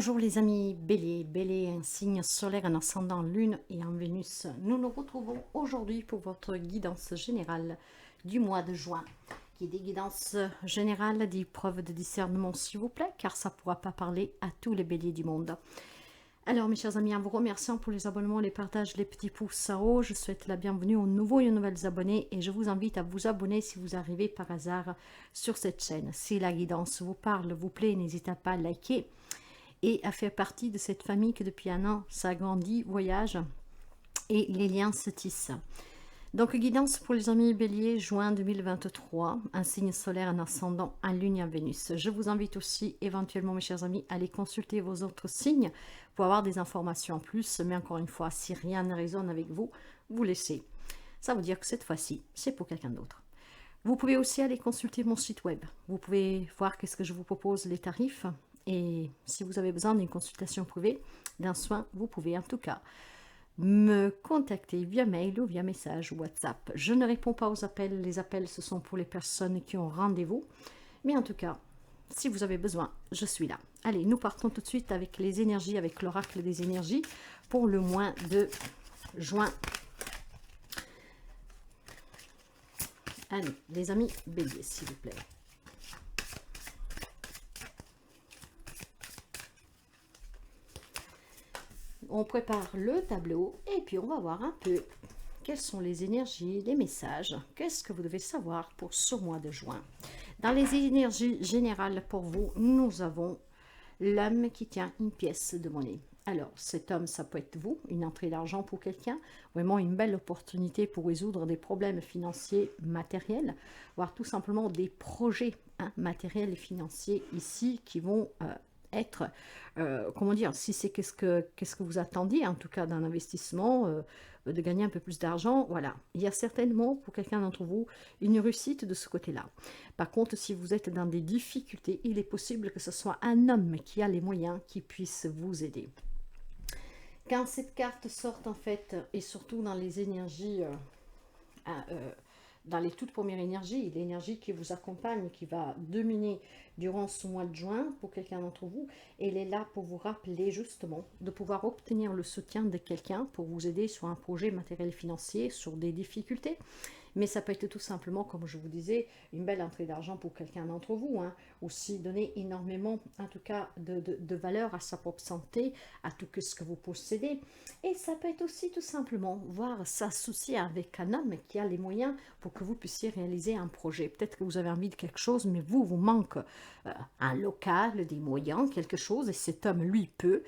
Bonjour les amis Bélier, Bélier, un signe solaire, un ascendant Lune et en Vénus. Nous nous retrouvons aujourd'hui pour votre guidance générale du mois de juin. Qui dit guidance générale dit preuve de discernement s'il vous plaît, car ça ne pourra pas parler à tous les béliers du monde. Alors mes chers amis, en vous remerciant pour les abonnements, les partages, les petits pouces en haut, je souhaite la bienvenue aux nouveaux et aux nouvelles abonnés et je vous invite à vous abonner si vous arrivez par hasard sur cette chaîne. Si la guidance vous parle, vous plaît, n'hésitez pas à liker et à faire partie de cette famille que depuis un an s'agrandit, voyage et les liens se tissent. Donc guidance pour les amis bélier, juin 2023, un signe solaire, un ascendant, un lune et un Vénus. Je vous invite aussi éventuellement mes chers amis à aller consulter vos autres signes pour avoir des informations en plus, mais encore une fois, si rien ne résonne avec vous, vous laissez. Ça veut dire que cette fois-ci, c'est pour quelqu'un d'autre. Vous pouvez aussi aller consulter mon site web. Vous pouvez voir qu'est-ce que je vous propose, les tarifs. Et si vous avez besoin d'une consultation privée, d'un soin, vous pouvez en tout cas me contacter via mail ou via message WhatsApp. Je ne réponds pas aux appels. Les appels, ce sont pour les personnes qui ont rendez-vous. Mais en tout cas, si vous avez besoin, je suis là. Allez, nous partons tout de suite avec les énergies, avec l'oracle des énergies pour le mois de juin. Allez, les amis béliers, s'il vous plaît. On prépare le tableau et puis on va voir un peu quelles sont les énergies, les messages, qu'est-ce que vous devez savoir pour ce mois de juin. Dans les énergies générales pour vous, nous avons l'homme qui tient une pièce de monnaie. Alors, cet homme, ça peut être vous, une entrée d'argent pour quelqu'un, vraiment une belle opportunité pour résoudre des problèmes financiers matériels, voire tout simplement des projets matériels et financiers ici qui vont être, comment dire, si c'est qu'est-ce que vous attendiez, en tout cas d'un investissement, de gagner un peu plus d'argent, voilà. Il y a certainement, pour quelqu'un d'entre vous, une réussite de ce côté-là. Par contre, si vous êtes dans des difficultés, il est possible que ce soit un homme qui a les moyens qui puisse vous aider. Quand cette carte sort, en fait, et surtout dans les énergies... dans les toutes premières énergies, l'énergie qui vous accompagne, qui va dominer durant ce mois de juin pour quelqu'un d'entre vous, elle est là pour vous rappeler justement de pouvoir obtenir le soutien de quelqu'un pour vous aider sur un projet matériel financier, sur des difficultés. Mais ça peut être tout simplement, comme je vous disais, une belle entrée d'argent pour quelqu'un d'entre vous. Aussi donner énormément, en tout cas, de valeur à sa propre santé, à tout ce que vous possédez. Et ça peut être aussi tout simplement voir s'associer avec un homme qui a les moyens pour que vous puissiez réaliser un projet. Peut-être que vous avez envie de quelque chose, mais vous manque un local, des moyens, quelque chose, et cet homme, lui, peut.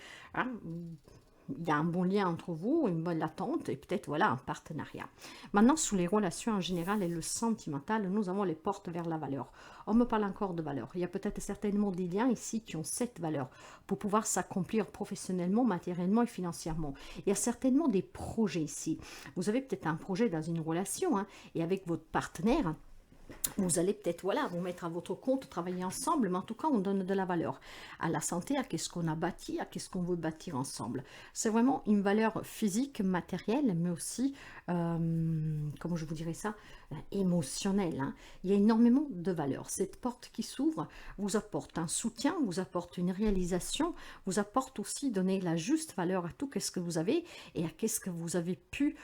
Il y a un bon lien entre vous, une bonne attente et peut-être voilà un partenariat. Maintenant, sous les relations en général et le sentimental, nous avons les portes vers la valeur. On me parle encore de valeur. Il y a peut-être certainement des liens ici qui ont cette valeur pour pouvoir s'accomplir professionnellement, matériellement et financièrement. Il y a certainement des projets ici. Vous avez peut-être un projet dans une relation et avec votre partenaire. Vous allez peut-être voilà, vous mettre à votre compte, travailler ensemble, mais en tout cas, on donne de la valeur à la santé, à qu'est-ce qu'on a bâti, à qu'est-ce qu'on veut bâtir ensemble. C'est vraiment une valeur physique, matérielle, mais aussi, comment je vous dirais ça, émotionnelle. Il y a énormément de valeur. Cette porte qui s'ouvre vous apporte un soutien, vous apporte une réalisation, vous apporte aussi donner la juste valeur à tout ce que vous avez et à qu'est-ce que vous avez pu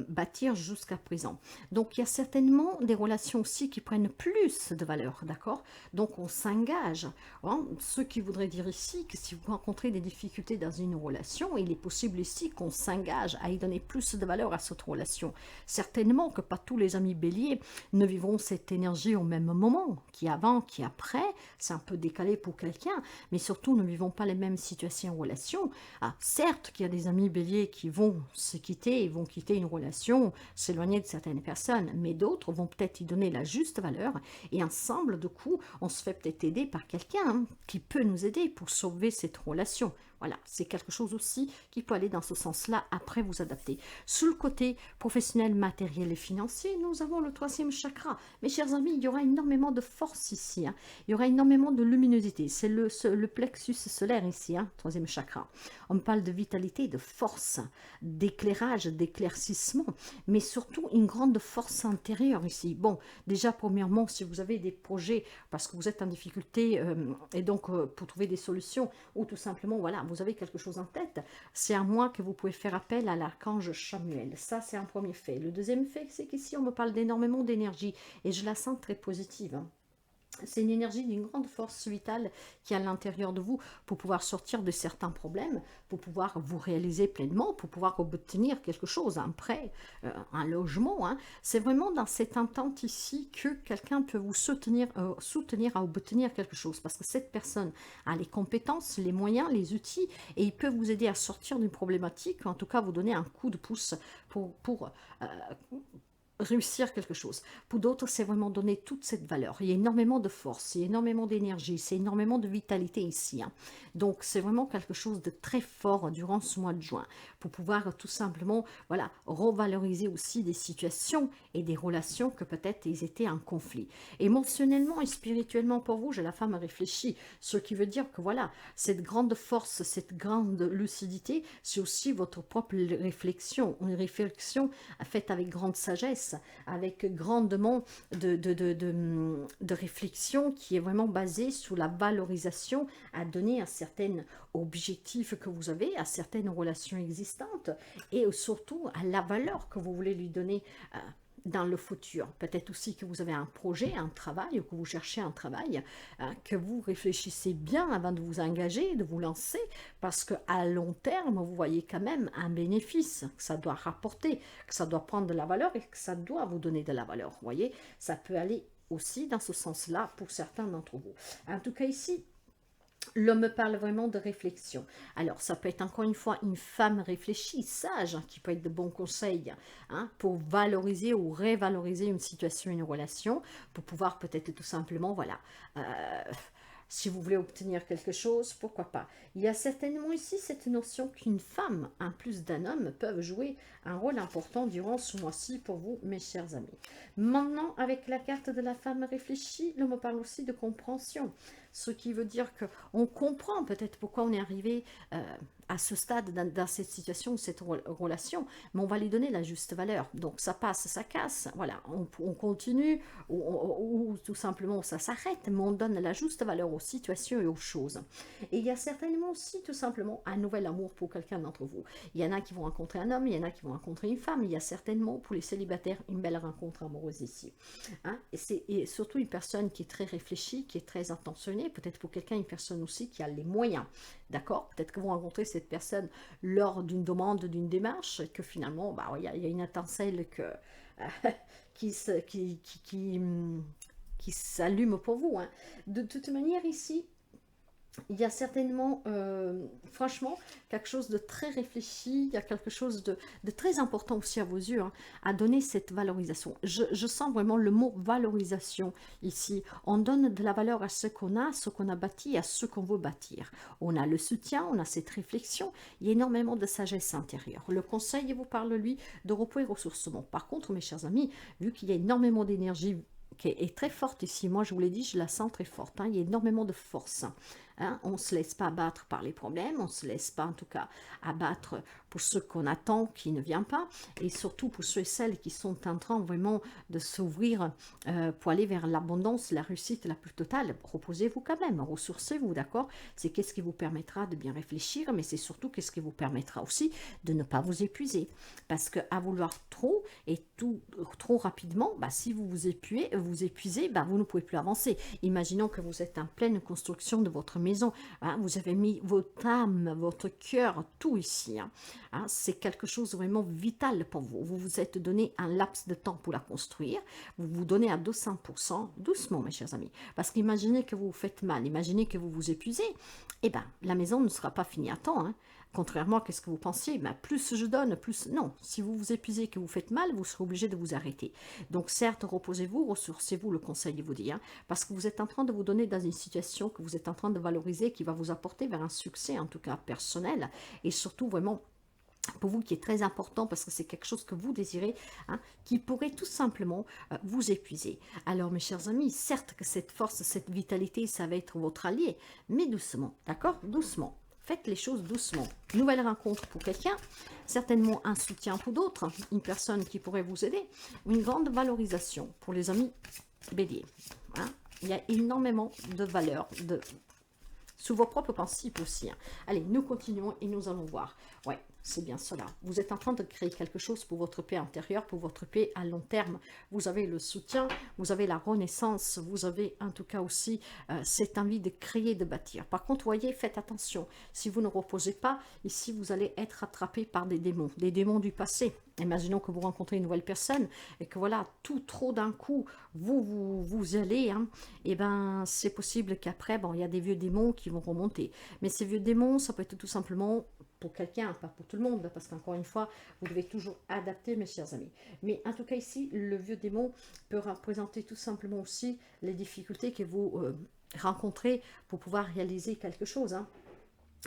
bâtir jusqu'à présent. Donc, il y a certainement des relations aussi qui prennent plus de valeur, d'accord? Donc on s'engage. Ce qui voudrait dire ici que si vous rencontrez des difficultés dans une relation, il est possible ici qu'on s'engage à y donner plus de valeur à cette relation. Certainement que pas tous les amis béliers ne vivront cette énergie au même moment, qui avant, qui après, c'est un peu décalé pour quelqu'un, mais surtout ne vivons pas les mêmes situations en relation. Certes qu'il y a des amis béliers qui vont se quitter, ils vont quitter une relation, s'éloigner de certaines personnes, mais d'autres vont peut-être y donner la juste valeur et ensemble, du coup, on se fait peut-être aider par quelqu'un qui peut nous aider pour sauver cette relation. Voilà, c'est quelque chose aussi qui peut aller dans ce sens-là, après vous adapter. Sous le côté professionnel, matériel et financier, nous avons le troisième chakra. Mes chers amis, il y aura énormément de force ici, hein. Il y aura énormément de luminosité. C'est le plexus solaire ici, hein, troisième chakra. On parle de vitalité, de force, d'éclairage, d'éclaircissement, mais surtout une grande force intérieure ici. Bon, déjà, premièrement, si vous avez des projets, parce que vous êtes en difficulté, et donc pour trouver des solutions, ou tout simplement, voilà, vous avez quelque chose en tête, c'est à moi que vous pouvez faire appel à l'archange Chamuel. Ça, c'est un premier fait. Le deuxième fait, c'est qu'ici, on me parle d'énormément d'énergie, et je la sens très positive, hein. C'est une énergie d'une grande force vitale qui est à l'intérieur de vous pour pouvoir sortir de certains problèmes, pour pouvoir vous réaliser pleinement, pour pouvoir obtenir quelque chose, un prêt, un logement, hein. C'est vraiment dans cette entente ici que quelqu'un peut vous soutenir à obtenir quelque chose, parce que cette personne a les compétences, les moyens, les outils, et il peut vous aider à sortir d'une problématique, en tout cas vous donner un coup de pouce pour réussir quelque chose. Pour d'autres, c'est vraiment donner toute cette valeur. Il y a énormément de force, il y a énormément d'énergie, c'est énormément de vitalité ici, hein. Donc, c'est vraiment quelque chose de très fort durant ce mois de juin pour pouvoir tout simplement, voilà, revaloriser aussi des situations et des relations que peut-être ils étaient en conflit. Émotionnellement et spirituellement pour vous, j'ai la femme réfléchie, ce qui veut dire que voilà, cette grande force, cette grande lucidité, c'est aussi votre propre réflexion, une réflexion faite avec grande sagesse, avec grandement de réflexion qui est vraiment basée sur la valorisation à donner à certains objectifs que vous avez, à certaines relations existantes et surtout à la valeur que vous voulez lui donner dans le futur. Peut-être aussi que vous avez un projet, un travail, ou que vous cherchez un travail, que vous réfléchissez bien avant de vous engager, de vous lancer, parce qu'à long terme, vous voyez quand même un bénéfice, que ça doit rapporter, que ça doit prendre de la valeur et que ça doit vous donner de la valeur. Vous voyez, ça peut aller aussi dans ce sens-là pour certains d'entre vous. En tout cas ici, l'homme parle vraiment de réflexion. Alors, ça peut être encore une fois une femme réfléchie, sage, hein, qui peut être de bons conseils, hein, pour valoriser ou révaloriser une situation, une relation, pour pouvoir peut-être tout simplement, voilà, si vous voulez obtenir quelque chose, pourquoi pas. Il y a certainement ici cette notion qu'une femme, en plus d'un homme, peuvent jouer un rôle important durant ce mois-ci pour vous, mes chers amis. Maintenant, avec la carte de la femme réfléchie, l'homme parle aussi de compréhension. Ce qui veut dire qu'on comprend peut-être pourquoi on est arrivé à ce stade, dans cette situation, cette relation, mais on va lui donner la juste valeur. Donc ça passe, ça casse, voilà, on continue, ou tout simplement ça s'arrête, mais on donne la juste valeur aux situations et aux choses. Et il y a certainement aussi tout simplement un nouvel amour pour quelqu'un d'entre vous. Il y en a qui vont rencontrer un homme, il y en a qui vont rencontrer une femme, il y a certainement pour les célibataires une belle rencontre amoureuse ici, hein. Et surtout une personne qui est très réfléchie, qui est très intentionnée, peut-être pour quelqu'un, une personne aussi qui a les moyens, d'accord? Peut-être que vous rencontrez cette personne lors d'une demande, d'une démarche, que finalement, bah, il y a une étincelle qui s'allume pour vous, hein. De toute manière, ici, il y a certainement, franchement, quelque chose de très réfléchi, il y a quelque chose de très important aussi à vos yeux, hein, à donner cette valorisation. Je sens vraiment le mot valorisation ici. On donne de la valeur à ce qu'on a bâti, à ce qu'on veut bâtir. On a le soutien, on a cette réflexion, il y a énormément de sagesse intérieure. Le conseil vous parle, lui, de repos et ressourcement. Par contre, mes chers amis, vu qu'il y a énormément d'énergie qui est très forte ici, moi je vous l'ai dit, je la sens très forte, hein, il y a énormément de force. Hein, on ne se laisse pas abattre par les problèmes, on ne se laisse pas en tout cas abattre pour ce qu'on attend qui ne vient pas, et surtout pour ceux et celles qui sont en train vraiment de s'ouvrir pour aller vers l'abondance, la réussite la plus totale. Reposez-vous quand même, ressourcez-vous, d'accord? C'est qu'est-ce qui vous permettra de bien réfléchir, mais c'est surtout qu'est-ce qui vous permettra aussi de ne pas vous épuiser, parce qu'à vouloir trop et tout trop rapidement, bah, si vous vous épuisez, bah, vous ne pouvez plus avancer. Imaginons que vous êtes en pleine construction de votre maison, hein, vous avez mis votre âme, votre cœur, tout ici, hein. Hein, c'est quelque chose vraiment vital pour vous. Vous vous êtes donné un laps de temps pour la construire, vous vous donnez à 200%, doucement mes chers amis, parce qu'imaginez que vous vous faites mal, imaginez que vous vous épuisez, et ben la maison ne sera pas finie à temps, hein. Contrairement à ce que vous pensiez, ben, plus je donne, plus... Non, si vous vous épuisez, que vous faites mal, vous serez obligé de vous arrêter. Donc certes, reposez-vous, ressourcez-vous, le conseil vous dit, hein, parce que vous êtes en train de vous donner dans une situation que vous êtes en train de valoriser, qui va vous apporter vers un succès, en tout cas personnel, et surtout vraiment pour vous qui est très important parce que c'est quelque chose que vous désirez, hein, qui pourrait tout simplement vous épuiser. Alors mes chers amis, certes que cette force, cette vitalité, ça va être votre allié, mais doucement, d'accord? Doucement. Faites les choses doucement. Nouvelle rencontre pour quelqu'un, certainement un soutien pour d'autres, une personne qui pourrait vous aider, une grande valorisation pour les amis béliers. Hein. Il y a énormément de valeur sous vos propres principes aussi. Hein. Allez, nous continuons et nous allons voir. Ouais, c'est bien cela. Vous êtes en train de créer quelque chose pour votre paix intérieure, pour votre paix à long terme. Vous avez le soutien, vous avez la renaissance, vous avez en tout cas aussi cette envie de créer, de bâtir. Par contre, voyez, faites attention. Si vous ne reposez pas, ici, vous allez être attrapé par des démons du passé. Imaginons que vous rencontrez une nouvelle personne et que voilà, tout trop d'un coup, vous allez, hein, et ben c'est possible qu'après, bon, il y a des vieux démons qui vont remonter. Mais ces vieux démons, ça peut être tout simplement pour quelqu'un, pas pour tout le monde, parce qu'encore une fois, vous devez toujours adapter, mes chers amis. Mais en tout cas ici, le vieux démon peut représenter tout simplement aussi les difficultés que vous rencontrez pour pouvoir réaliser quelque chose, hein.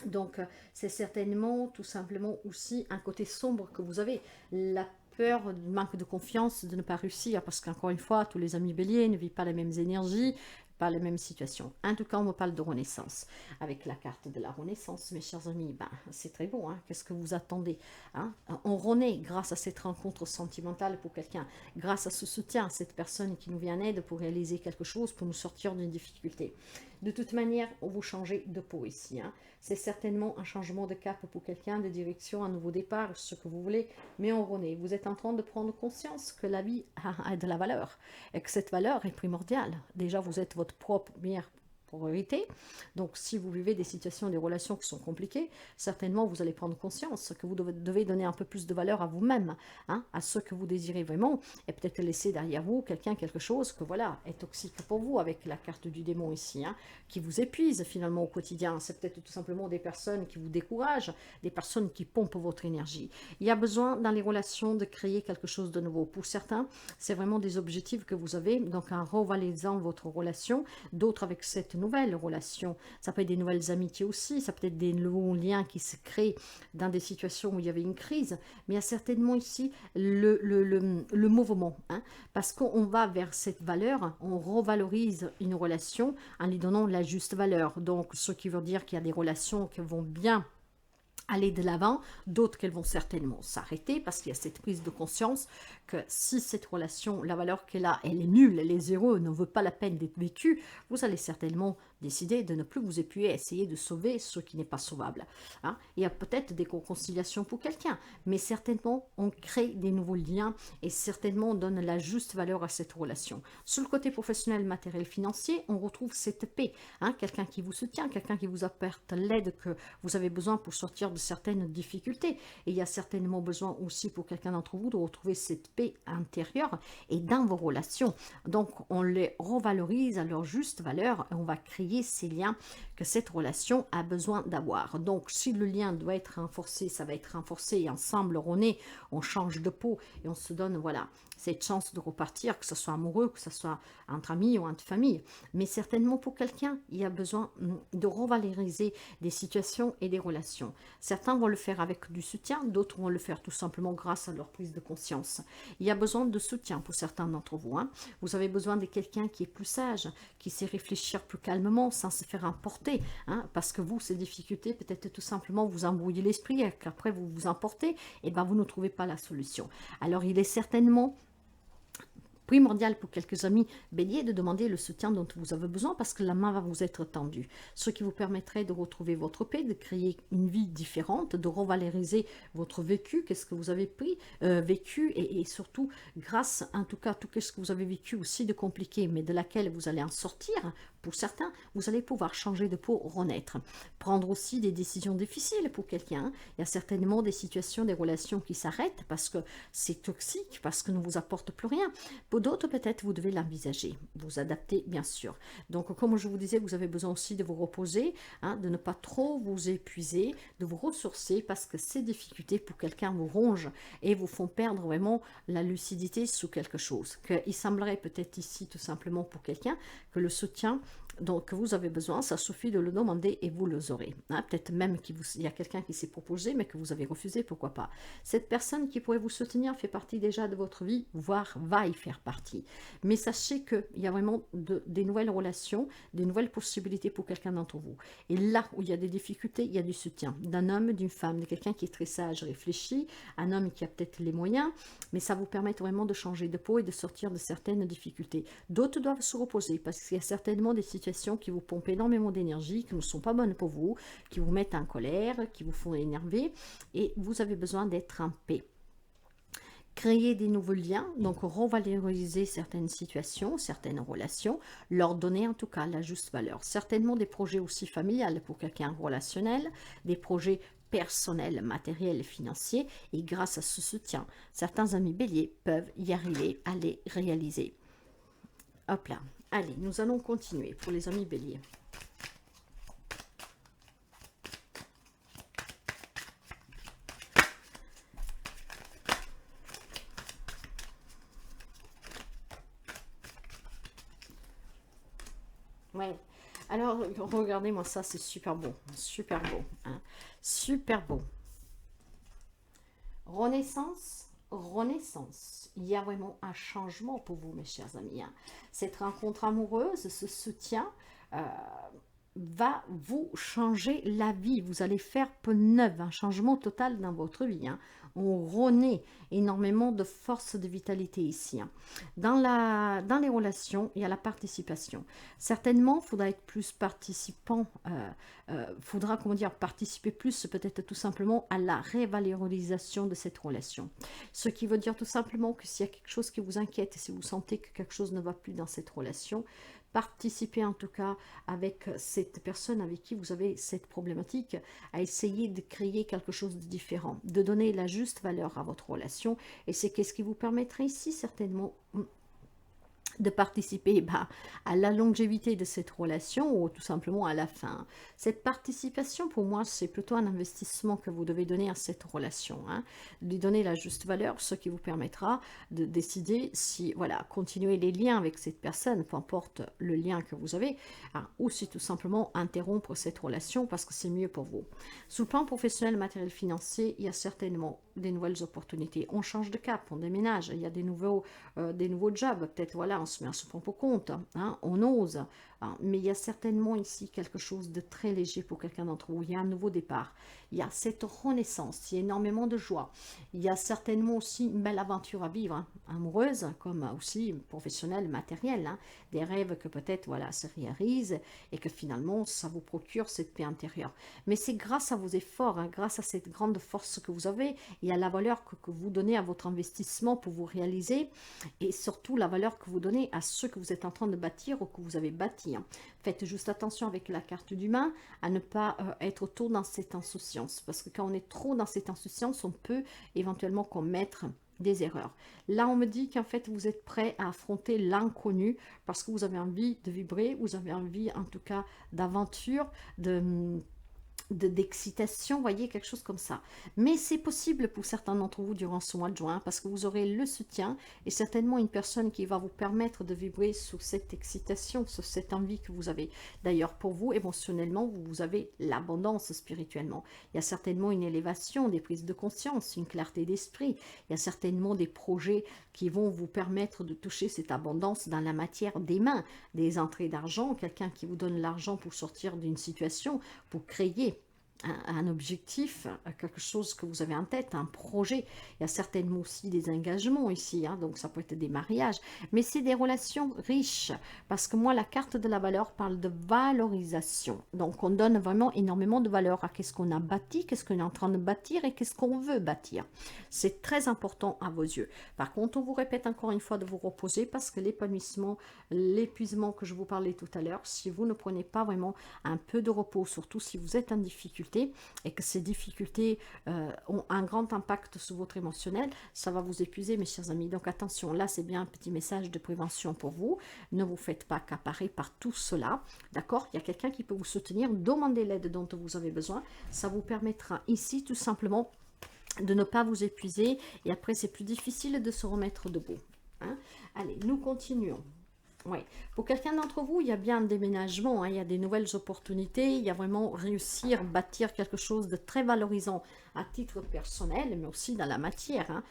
Donc, c'est certainement tout simplement aussi un côté sombre que vous avez. La peur, le manque de confiance, de ne pas réussir, parce qu'encore une fois, tous les amis béliers ne vivent pas les mêmes énergies, pas les mêmes situations. En tout cas, on me parle de renaissance. Avec la carte de la renaissance, mes chers amis, ben, c'est très bon. Hein. Qu'est-ce que vous attendez, hein? On renaît grâce à cette rencontre sentimentale pour quelqu'un, grâce à ce soutien, cette personne qui nous vient en aide pour réaliser quelque chose, pour nous sortir d'une difficulté. De toute manière, on vous changez de peau ici. Hein. C'est certainement un changement de cap pour quelqu'un, de direction, un nouveau départ, ce que vous voulez. Mais on renaît. Vous êtes en train de prendre conscience que la vie a de la valeur et que cette valeur est primordiale. Déjà, vous êtes votre première priorité. Donc, si vous vivez des situations, des relations qui sont compliquées, certainement, vous allez prendre conscience que vous devez donner un peu plus de valeur à vous-même, hein, à ce que vous désirez vraiment, et peut-être laisser derrière vous quelque chose que, voilà, est toxique pour vous, avec la carte du démon ici, hein, qui vous épuise finalement au quotidien. C'est peut-être tout simplement des personnes qui vous découragent, des personnes qui pompent votre énergie. Il y a besoin, dans les relations, de créer quelque chose de nouveau. Pour certains, c'est vraiment des objectifs que vous avez, donc en revalorisant votre relation, d'autres avec cette nouvelle relation. Ça peut être des nouvelles amitiés aussi, ça peut être des nouveaux liens qui se créent dans des situations où il y avait une crise, mais il y a certainement ici le mouvement, hein, parce qu'on va vers cette valeur, on revalorise une relation en lui donnant la juste valeur. Donc, ce qui veut dire qu'il y a des relations qui vont bien aller de l'avant, d'autres qu'elles vont certainement s'arrêter parce qu'il y a cette prise de conscience que si cette relation, la valeur qu'elle a, elle est nulle, elle est zéro, ne vaut pas la peine d'être vécue, vous allez certainement décider de ne plus vous appuyer à essayer de sauver ce qui n'est pas sauvable. Hein. Il y a peut-être des réconciliations pour quelqu'un, mais certainement on crée des nouveaux liens et certainement on donne la juste valeur à cette relation. Sur le côté professionnel, matériel, financier, on retrouve cette paix. Hein. Quelqu'un qui vous soutient, quelqu'un qui vous apporte l'aide que vous avez besoin pour sortir de certaines difficultés. Et il y a certainement besoin aussi pour quelqu'un d'entre vous de retrouver cette paix intérieure et dans vos relations. Donc, on les revalorise à leur juste valeur et on va créer ces liens que cette relation a besoin d'avoir. Donc, si le lien doit être renforcé, ça va être renforcé et ensemble, on change de peau et on se donne, voilà, cette chance de repartir, que ce soit amoureux, que ce soit entre amis ou entre famille. Mais certainement pour quelqu'un, il y a besoin de revaloriser des situations et des relations. Certains vont le faire avec du soutien, d'autres vont le faire tout simplement grâce à leur prise de conscience. Il y a besoin de soutien pour certains d'entre vous. Hein. Vous avez besoin de quelqu'un qui est plus sage, qui sait réfléchir plus calmement, sans se faire emporter. Hein, parce que vous, ces difficultés, peut-être tout simplement vous embrouillez l'esprit, et qu'après vous vous emportez, et ben vous ne trouvez pas la solution. Alors il est certainement primordial pour quelques amis béliers de demander le soutien dont vous avez besoin parce que la main va vous être tendue. Ce qui vous permettrait de retrouver votre paix, de créer une vie différente, de revaloriser votre vécu, qu'est-ce que vous avez vécu et surtout grâce en tout cas à tout ce que vous avez vécu aussi de compliqué mais de laquelle vous allez en sortir. Pour certains, vous allez pouvoir changer de peau, renaître. Prendre aussi des décisions difficiles pour quelqu'un. Il y a certainement des situations, des relations qui s'arrêtent parce que c'est toxique, parce que ne vous apporte plus rien. Pour d'autres, peut-être, vous devez l'envisager, vous adapter, bien sûr. Donc, comme je vous disais, vous avez besoin aussi de vous reposer, hein, de ne pas trop vous épuiser, de vous ressourcer, parce que ces difficultés pour quelqu'un vous rongent et vous font perdre vraiment la lucidité sur quelque chose. Il semblerait peut-être ici, tout simplement pour quelqu'un, que le soutien donc que vous avez besoin, ça suffit de le demander et vous le aurez. Hein, peut-être même qu'il y a quelqu'un qui s'est proposé, mais que vous avez refusé, pourquoi pas. Cette personne qui pourrait vous soutenir fait partie déjà de votre vie, voire va y faire partie. Mais sachez qu'il y a vraiment des nouvelles relations, des nouvelles possibilités pour quelqu'un d'entre vous. Et là où il y a des difficultés, il y a du soutien d'un homme, d'une femme, de quelqu'un qui est très sage, réfléchi, un homme qui a peut-être les moyens, mais ça vous permet vraiment de changer de peau et de sortir de certaines difficultés. D'autres doivent se reposer parce qu'il y a certainement des situations qui vous pompent énormément d'énergie, qui ne sont pas bonnes pour vous, qui vous mettent en colère, qui vous font énerver, et vous avez besoin d'être en paix. Créer des nouveaux liens, donc revaloriser certaines situations, certaines relations, leur donner en tout cas la juste valeur. Certainement des projets aussi familiales pour quelqu'un relationnel, des projets personnels, matériels et financiers, et grâce à ce soutien, certains amis béliers peuvent y arriver à les réaliser. Hop là. Allez, nous allons continuer pour les amis béliers. Ouais. Alors, regardez-moi ça, c'est super beau. Super beau. Hein. Super beau. Renaissance, renaissance. Il y a vraiment un changement pour vous, mes chers amis. Hein. Cette rencontre amoureuse, ce soutien va vous changer la vie. Vous allez faire peau neuve, un changement total dans votre vie. Hein. On renaît énormément de force, de vitalité ici. Hein. Dans les relations, il y a la participation. Certainement, il faudra être plus participant. Faudra, comment dire, participer plus, peut-être tout simplement à la révalorisation de cette relation. Ce qui veut dire tout simplement que s'il y a quelque chose qui vous inquiète, si vous sentez que quelque chose ne va plus dans cette relation, participez en tout cas avec cette personne avec qui vous avez cette problématique à essayer de créer quelque chose de différent, de donner la juste valeur à votre relation. Et c'est qu'est-ce qui vous permettrait ici certainement de participer à la longévité de cette relation ou tout simplement à la fin. Cette participation, pour moi, c'est plutôt un investissement que vous devez donner à cette relation. Hein. Lui donner la juste valeur, ce qui vous permettra de décider si, voilà, continuer les liens avec cette personne, peu importe le lien que vous avez, hein, ou si tout simplement interrompre cette relation parce que c'est mieux pour vous. Sous le plan professionnel, matériel, financier, il y a certainement des nouvelles opportunités. On change de cap, on déménage, il y a des nouveaux jobs, peut-être, voilà, on se met à son propre compte, hein, on ose, hein, mais il y a certainement ici quelque chose de très léger pour quelqu'un d'entre vous. Il y a un nouveau départ, il y a cette renaissance, il y a énormément de joie, il y a certainement aussi une belle aventure à vivre, hein, amoureuse, comme aussi professionnelle, matérielle, hein, des rêves que peut-être, voilà, se réalisent et que finalement ça vous procure cette paix intérieure. Mais c'est grâce à vos efforts, hein, grâce à cette grande force que vous avez, et à la valeur que vous donnez à votre investissement pour vous réaliser, et surtout la valeur que vous donnez à ceux que vous êtes en train de bâtir ou que vous avez bâti. Hein. Faites juste attention avec la carte d'humain à ne pas être trop dans cette insouciance, parce que quand on est trop dans cette insouciance, on peut éventuellement commettre des erreurs. Là, on me dit qu'en fait, vous êtes prêt à affronter l'inconnu parce que vous avez envie de vibrer, vous avez envie en tout cas d'aventure, d'excitation, voyez, quelque chose comme ça. Mais c'est possible pour certains d'entre vous durant ce mois de juin, parce que vous aurez le soutien et certainement une personne qui va vous permettre de vibrer sur cette excitation, sur cette envie que vous avez. D'ailleurs, pour vous, émotionnellement, vous avez l'abondance spirituellement. Il y a certainement une élévation, des prises de conscience, une clarté d'esprit. Il y a certainement des projets qui vont vous permettre de toucher cette abondance dans la matière des mains, des entrées d'argent, quelqu'un qui vous donne l'argent pour sortir d'une situation, pour créer un objectif, quelque chose que vous avez en tête, un projet. Il y a certainement aussi des engagements ici, hein, donc ça peut être des mariages, mais c'est des relations riches, parce que moi, la carte de la valeur parle de valorisation. Donc, on donne vraiment énormément de valeur à qu'est-ce qu'on a bâti, qu'est-ce qu'on est en train de bâtir et qu'est-ce qu'on veut bâtir. C'est très important à vos yeux. Par contre, on vous répète encore une fois de vous reposer, parce que l'épanouissement, l'épuisement que je vous parlais tout à l'heure, si vous ne prenez pas vraiment un peu de repos, surtout si vous êtes en difficulté, difficultés et que ces difficultés ont un grand impact sur votre émotionnel, ça va vous épuiser, mes chers amis. Donc attention, là c'est bien un petit message de prévention pour vous. Ne vous faites pas accaparer par tout cela, d'accord? Il y a quelqu'un qui peut vous soutenir, demandez l'aide dont vous avez besoin. Ça vous permettra ici tout simplement de ne pas vous épuiser et après c'est plus difficile de se remettre debout. Hein? Allez, nous continuons. Oui, pour quelqu'un d'entre vous, il y a bien un déménagement, hein, il y a des nouvelles opportunités, il y a vraiment réussir, bâtir quelque chose de très valorisant à titre personnel, mais aussi dans la matière.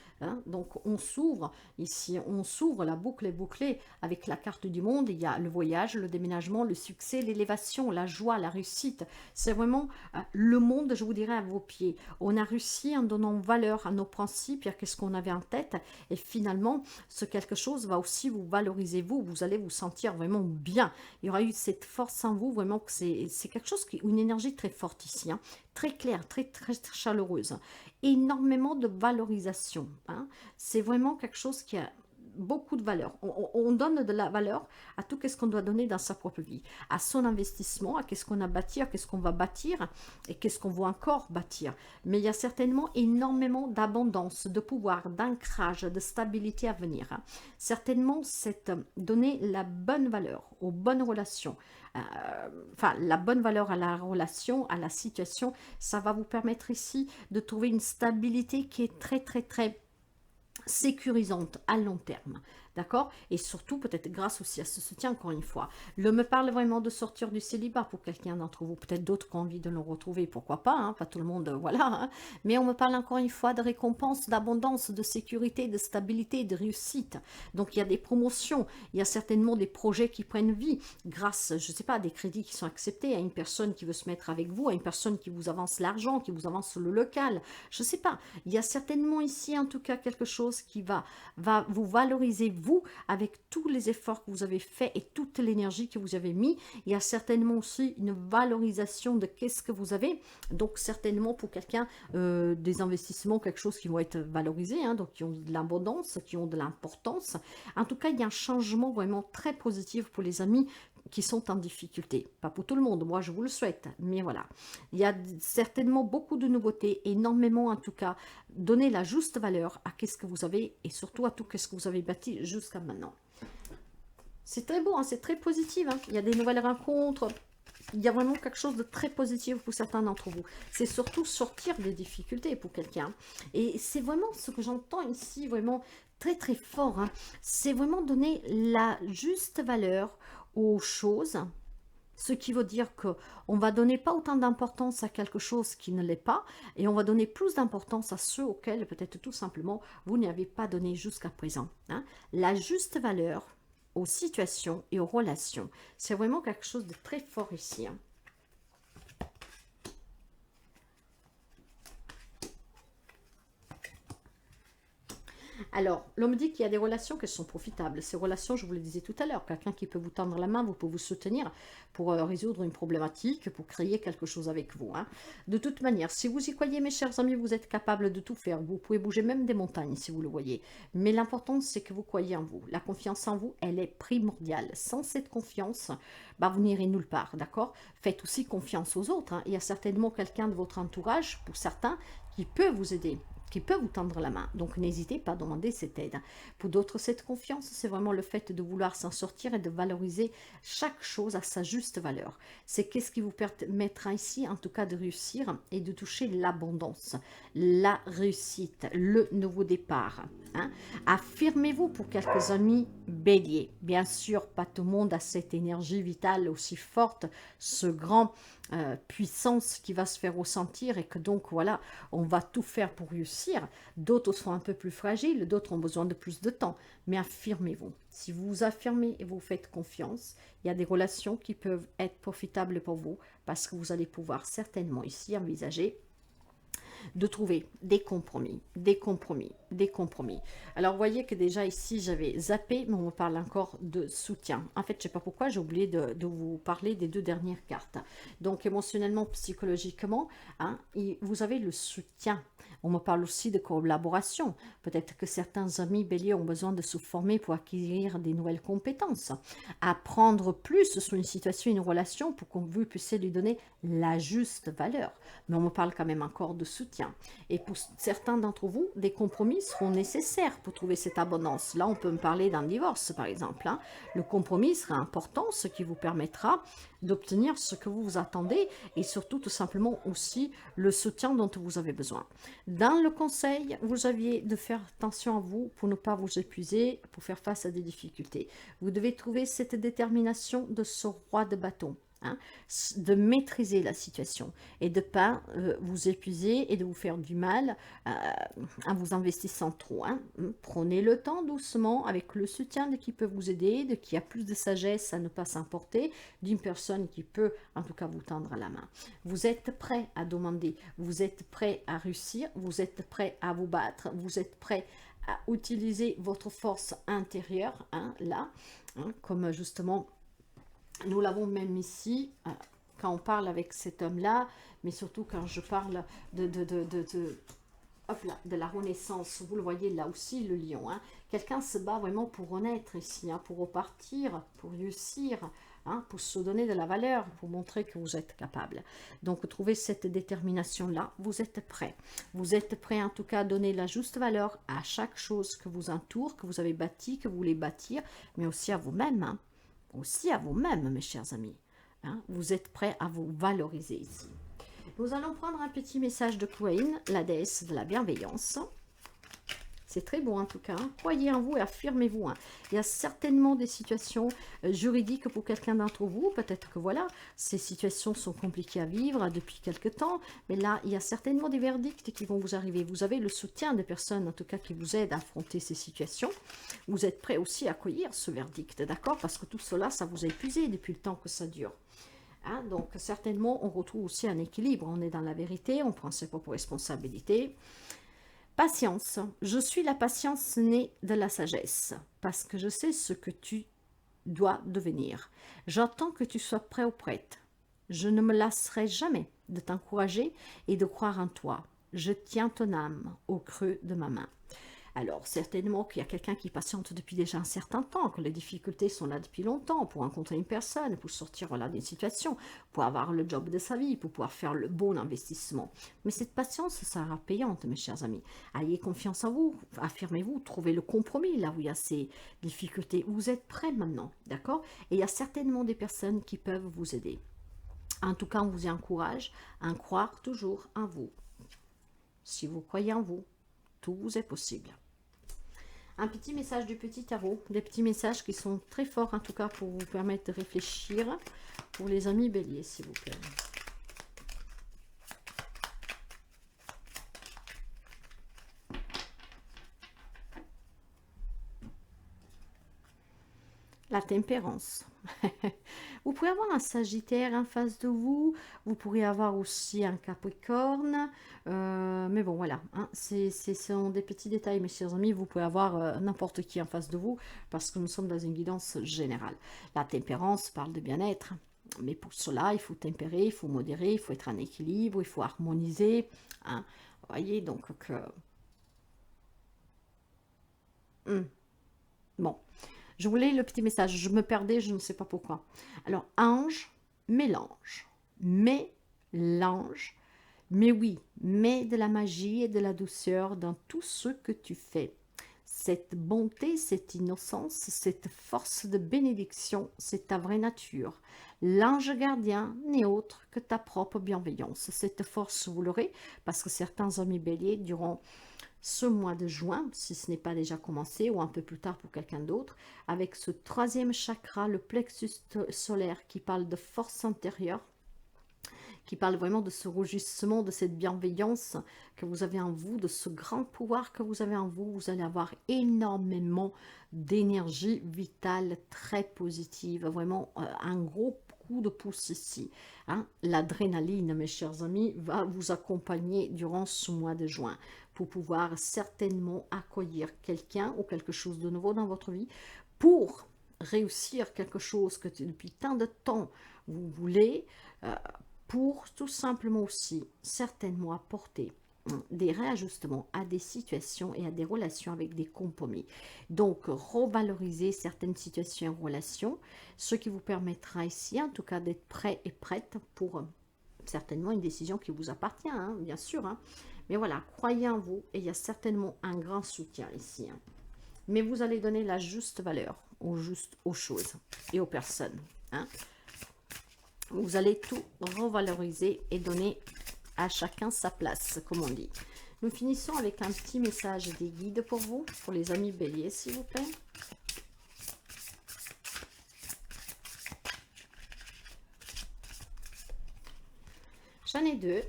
Donc on s'ouvre, ici on s'ouvre, la boucle est bouclée avec la carte du monde, il y a le voyage, le déménagement, le succès, l'élévation, la joie, la réussite. C'est vraiment le monde, je vous dirais, à vos pieds. On a réussi en donnant valeur à nos principes, à ce qu'on avait en tête, et finalement, ce quelque chose va aussi vous valoriser, vous allez vous sentir vraiment bien. Il y aura eu cette force en vous, vraiment que c'est quelque chose, une énergie très forte ici, hein, très claire, très, très chaleureuse, énormément de valorisation. Hein. C'est vraiment quelque chose qui a beaucoup de valeur. On donne de la valeur à tout ce qu'on doit donner dans sa propre vie, à son investissement, à qu'est-ce qu'on a bâti, à qu'est-ce qu'on va bâtir et qu'est-ce qu'on va encore bâtir. Mais il y a certainement énormément d'abondance, de pouvoir, d'ancrage, de stabilité à venir. Hein. Certainement, c'est donner la bonne valeur aux bonnes relations, enfin la bonne valeur à la relation, à la situation, ça va vous permettre ici de trouver une stabilité qui est très très très sécurisante à long terme, d'accord? Et surtout, peut-être grâce aussi à ce soutien, encore une fois. Je me parle vraiment de sortir du célibat pour quelqu'un d'entre vous, peut-être d'autres qui ont envie de le retrouver, pourquoi pas, hein, pas tout le monde, voilà. Hein. Mais on me parle encore une fois de récompense, d'abondance, de sécurité, de stabilité, de réussite. Donc il y a des promotions, il y a certainement des projets qui prennent vie grâce, je ne sais pas, à des crédits qui sont acceptés, à une personne qui veut se mettre avec vous, à une personne qui vous avance l'argent, qui vous avance le local, je ne sais pas. Il y a certainement ici, en tout cas, quelque chose qui va vous valoriser, vous, avec tous les efforts que vous avez faits et toute l'énergie que vous avez mis. Il y a certainement aussi une valorisation de qu'est-ce que vous avez. Donc, certainement pour quelqu'un, des investissements, quelque chose qui vont être valorisés, hein, donc qui ont de l'abondance, qui ont de l'importance. En tout cas, il y a un changement vraiment très positif pour les amis qui sont en difficulté. Pas pour tout le monde, moi je vous le souhaite, mais voilà. Il y a certainement beaucoup de nouveautés, énormément en tout cas. Donnez la juste valeur à ce que vous avez et surtout à tout ce que vous avez bâti jusqu'à maintenant. C'est très beau, hein, c'est très positif. Hein. Il y a des nouvelles rencontres. Il y a vraiment quelque chose de très positif pour certains d'entre vous. C'est surtout sortir des difficultés pour quelqu'un. Et c'est vraiment ce que j'entends ici, vraiment très très fort. Hein. C'est vraiment donner la juste valeur aux choses, ce qui veut dire qu'on va donner pas autant d'importance à quelque chose qui ne l'est pas, et on va donner plus d'importance à ceux auxquels peut-être tout simplement vous n'y avez pas donné jusqu'à présent. Hein. La juste valeur aux situations et aux relations, c'est vraiment quelque chose de très fort ici. Hein. Alors, l'on me dit qu'il y a des relations qui sont profitables. Ces relations, je vous le disais tout à l'heure, quelqu'un qui peut vous tendre la main, vous pouvez vous soutenir pour résoudre une problématique, pour créer quelque chose avec vous. Hein. De toute manière, si vous y croyez, mes chers amis, vous êtes capable de tout faire. Vous pouvez bouger même des montagnes, si vous le voyez. Mais l'important, c'est que vous croyez en vous. La confiance en vous, elle est primordiale. Sans cette confiance, vous n'irez nulle part, d'accord? Faites aussi confiance aux autres. Hein. Il y a certainement quelqu'un de votre entourage, pour certains, qui peut vous aider, qui peut vous tendre la main. Donc, n'hésitez pas à demander cette aide. Pour d'autres, cette confiance, c'est vraiment le fait de vouloir s'en sortir et de valoriser chaque chose à sa juste valeur. C'est qu'est-ce qui vous permettra ici, en tout cas, de réussir et de toucher l'abondance, la réussite, le nouveau départ. Hein. Affirmez-vous pour quelques amis béliers. Bien sûr, pas tout le monde a cette énergie vitale aussi forte, ce grand puissance qui va se faire ressentir et que donc voilà, on va tout faire pour réussir. D'autres sont un peu plus fragiles, d'autres ont besoin de plus de temps, mais affirmez-vous. Si vous vous affirmez et vous faites confiance, il y a des relations qui peuvent être profitables pour vous parce que vous allez pouvoir certainement ici envisager de trouver des compromis, des compromis, des compromis. Alors, vous voyez que déjà ici, j'avais zappé, mais on me parle encore de soutien. En fait, je ne sais pas pourquoi, j'ai oublié de vous parler des deux dernières cartes. Donc, émotionnellement, psychologiquement, hein, vous avez le soutien. On me parle aussi de collaboration. Peut-être que certains amis béliers ont besoin de se former pour acquérir des nouvelles compétences. Apprendre plus sur une situation, une relation, pour que vous puissiez lui donner la juste valeur. Mais on me parle quand même encore de soutien. Et pour certains d'entre vous, des compromis seront nécessaires pour trouver cette abondance. Là, on peut me parler d'un divorce, par exemple. Hein. Le compromis sera important, ce qui vous permettra d'obtenir ce que vous vous attendez et surtout, tout simplement, aussi le soutien dont vous avez besoin. Dans le conseil, vous aviez de faire attention à vous pour ne pas vous épuiser, pour faire face à des difficultés. Vous devez trouver cette détermination de ce roi de bâton. Hein, de maîtriser la situation et de ne pas vous épuiser et de vous faire du mal en vous investissant trop. Hein. Prenez le temps doucement avec le soutien de qui peut vous aider, de qui a plus de sagesse à ne pas s'emporter, d'une personne qui peut en tout cas vous tendre la main. Vous êtes prêt à demander, vous êtes prêt à réussir, vous êtes prêt à vous battre, vous êtes prêt à utiliser votre force intérieure, hein, là, hein, comme justement nous l'avons même ici, quand on parle avec cet homme-là, mais surtout quand je parle hop là, de la renaissance. Vous le voyez là aussi, le lion. Hein. Quelqu'un se bat vraiment pour renaître ici, hein, pour repartir, pour réussir, hein, pour se donner de la valeur, pour montrer que vous êtes capable. Donc, trouvez cette détermination-là. Vous êtes prêt. Vous êtes prêt en tout cas à donner la juste valeur à chaque chose que vous entoure, que vous avez bâti, que vous voulez bâtir, mais aussi à vous-même, hein. Aussi à vous-même, mes chers amis. Hein, vous êtes prêts à vous valoriser ici. Nous allons prendre un petit message de Queen, la déesse de la bienveillance. C'est très beau en tout cas. Hein. Croyez en vous et affirmez-vous. Hein. Il y a certainement des situations juridiques pour quelqu'un d'entre vous. Peut-être que voilà, ces situations sont compliquées à vivre depuis quelque temps. Mais là, il y a certainement des verdicts qui vont vous arriver. Vous avez le soutien des personnes en tout cas qui vous aident à affronter ces situations. Vous êtes prêt aussi à accueillir ce verdict, d'accord? Parce que tout cela, ça vous a épuisé depuis le temps que ça dure. Hein, donc certainement, on retrouve aussi un équilibre. On est dans la vérité, on prend ses propres responsabilités. Patience. Je suis la patience née de la sagesse, parce que je sais ce que tu dois devenir. J'attends que tu sois prêt ou prête. Je ne me lasserai jamais de t'encourager et de croire en toi. Je tiens ton âme au creux de ma main. Alors, certainement qu'il y a quelqu'un qui patiente depuis déjà un certain temps, que les difficultés sont là depuis longtemps, pour rencontrer une personne, pour sortir voilà, d'une situation, pour avoir le job de sa vie, pour pouvoir faire le bon investissement. Mais cette patience sera payante, mes chers amis. Ayez confiance en vous, affirmez-vous, trouvez le compromis là où il y a ces difficultés. Vous êtes prêts maintenant, d'accord? Et il y a certainement des personnes qui peuvent vous aider. En tout cas, on vous y encourage à croire toujours en vous. Si vous croyez en vous, tout vous est possible. Un petit message du petit tarot, des petits messages qui sont très forts en tout cas pour vous permettre de réfléchir, pour les amis béliers s'il vous plaît. La tempérance. Vous pouvez avoir un Sagittaire en face de vous, vous pourrez avoir aussi un Capricorne, mais bon voilà, hein, ce sont des petits détails mes chers amis, vous pouvez avoir n'importe qui en face de vous, parce que nous sommes dans une guidance générale. La tempérance parle de bien-être, mais pour cela il faut tempérer, il faut modérer, il faut être en équilibre, il faut harmoniser, hein, vous voyez donc que... Bon. Je voulais le petit message, je me perdais, je ne sais pas pourquoi. Alors, ange, mélange, mélange, mais oui, mets de la magie et de la douceur dans tout ce que tu fais. Cette bonté, cette innocence, cette force de bénédiction, c'est ta vraie nature. L'ange gardien n'est autre que ta propre bienveillance. Cette force, vous l'aurez, parce que certains amis béliers durant ce mois de juin, si ce n'est pas déjà commencé, ou un peu plus tard pour quelqu'un d'autre, avec ce troisième chakra, le plexus solaire, qui parle de force intérieure, qui parle vraiment de ce rougissement, de cette bienveillance que vous avez en vous, de ce grand pouvoir que vous avez en vous. Vous allez avoir énormément d'énergie vitale très positive, vraiment un gros coup de pouce ici. Hein. L'adrénaline, mes chers amis, va vous accompagner durant ce mois de juin pour pouvoir certainement accueillir quelqu'un ou quelque chose de nouveau dans votre vie pour réussir quelque chose que depuis tant de temps vous voulez, pour tout simplement aussi certainement apporter des réajustements à des situations et à des relations avec des compromis. Donc, revaloriser certaines situations et relations, ce qui vous permettra ici, en tout cas, d'être prêt et prête pour certainement une décision qui vous appartient, hein, bien sûr. Hein. Mais voilà, croyez en vous et il y a certainement un grand soutien ici. Hein. Mais vous allez donner la juste valeur aux choses et aux personnes. Hein. Vous allez tout revaloriser et donner à chacun sa place, comme on dit. Nous finissons avec un petit message des guides pour vous, pour les amis béliers, s'il vous plaît. J'en ai deux.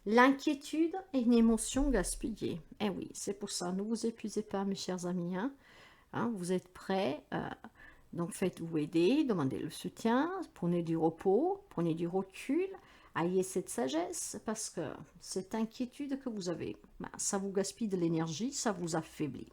L'inquiétude est une émotion gaspillée. Eh oui, c'est pour ça, ne vous épuisez pas, mes chers amis. Hein, vous êtes prêts, donc faites-vous aider, demandez le soutien, prenez du repos, prenez du recul. Ayez cette sagesse parce que cette inquiétude que vous avez, ça vous gaspille de l'énergie, ça vous affaiblit.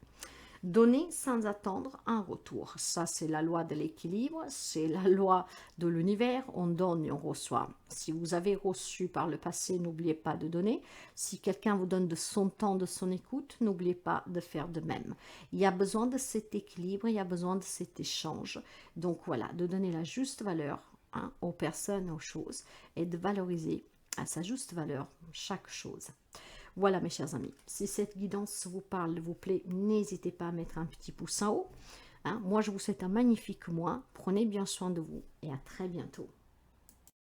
Donnez sans attendre un retour. Ça, c'est la loi de l'équilibre, c'est la loi de l'univers. On donne et on reçoit. Si vous avez reçu par le passé, n'oubliez pas de donner. Si quelqu'un vous donne de son temps, de son écoute, n'oubliez pas de faire de même. Il y a besoin de cet équilibre, il y a besoin de cet échange. Donc voilà, de donner la juste valeur aux personnes, aux choses, et de valoriser à sa juste valeur chaque chose. Voilà mes chers amis, si cette guidance vous parle, vous plaît, n'hésitez pas à mettre un petit pouce en haut. Moi je vous souhaite un magnifique mois, prenez bien soin de vous et à très bientôt.